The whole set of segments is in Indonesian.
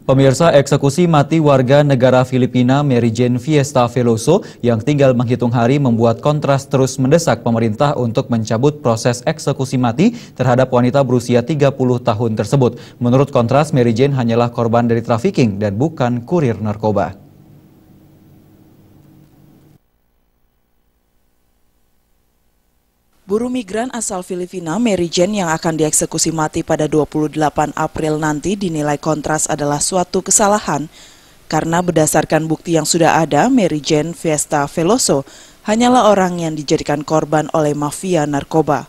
Pemirsa, eksekusi mati warga negara Filipina Mary Jane Fiesta Veloso yang tinggal menghitung hari membuat Kontras terus mendesak pemerintah untuk mencabut proses eksekusi mati terhadap wanita berusia 30 tahun tersebut. Menurut Kontras, Mary Jane hanyalah korban dari trafficking dan bukan kurir narkoba. Buruh migran asal Filipina Mary Jane yang akan dieksekusi mati pada 28 April nanti dinilai Kontras adalah suatu kesalahan karena berdasarkan bukti yang sudah ada, Mary Jane Fiesta Veloso hanyalah orang yang dijadikan korban oleh mafia narkoba.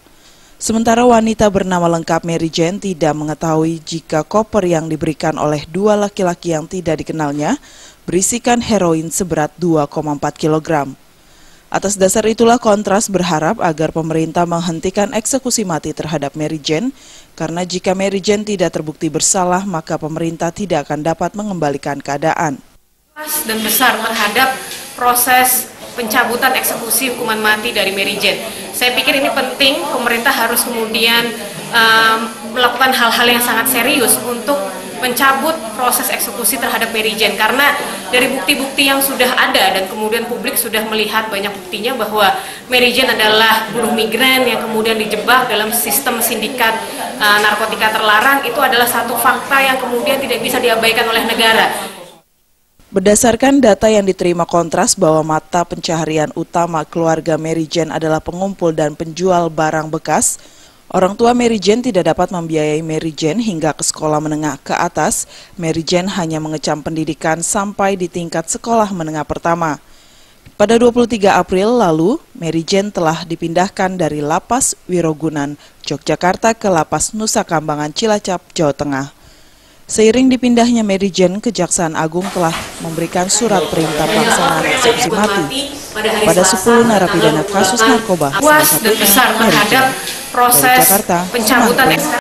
Sementara wanita bernama lengkap Mary Jane tidak mengetahui jika koper yang diberikan oleh dua laki-laki yang tidak dikenalnya berisikan heroin seberat 2,4 kg. Atas dasar itulah Kontras berharap agar pemerintah menghentikan eksekusi mati terhadap Mary Jane, karena jika Mary Jane tidak terbukti bersalah, maka pemerintah tidak akan dapat mengembalikan keadaan. Dan besar terhadap proses pencabutan eksekusi hukuman mati dari Mary Jane. Saya pikir ini penting, pemerintah harus kemudian melakukan hal-hal yang sangat serius untuk mencabut proses eksekusi terhadap Mary Jane, karena dari bukti-bukti yang sudah ada dan kemudian publik sudah melihat banyak buktinya bahwa Mary Jane adalah buruh migran yang kemudian dijebak dalam sistem sindikat narkotika terlarang. Itu adalah satu fakta yang kemudian tidak bisa diabaikan oleh negara. Berdasarkan data yang diterima Kontras bahwa mata pencaharian utama keluarga Mary Jane adalah pengumpul dan penjual barang bekas, orang tua Mary Jane tidak dapat membiayai Mary Jane hingga ke sekolah menengah ke atas. Mary Jane hanya mengecam pendidikan sampai di tingkat sekolah menengah pertama. Pada 23 April lalu, Mary Jane telah dipindahkan dari Lapas Wirogunan, Yogyakarta ke Lapas Nusa Kambangan, Cilacap, Jawa Tengah. Seiring dipindahnya Mary Jane, Kejaksaan Agung telah memberikan surat perintah pelaksanaan eksekusi mati pada 10 narapidana kasus narkoba. Puas dan besar terhadap proses pencabutan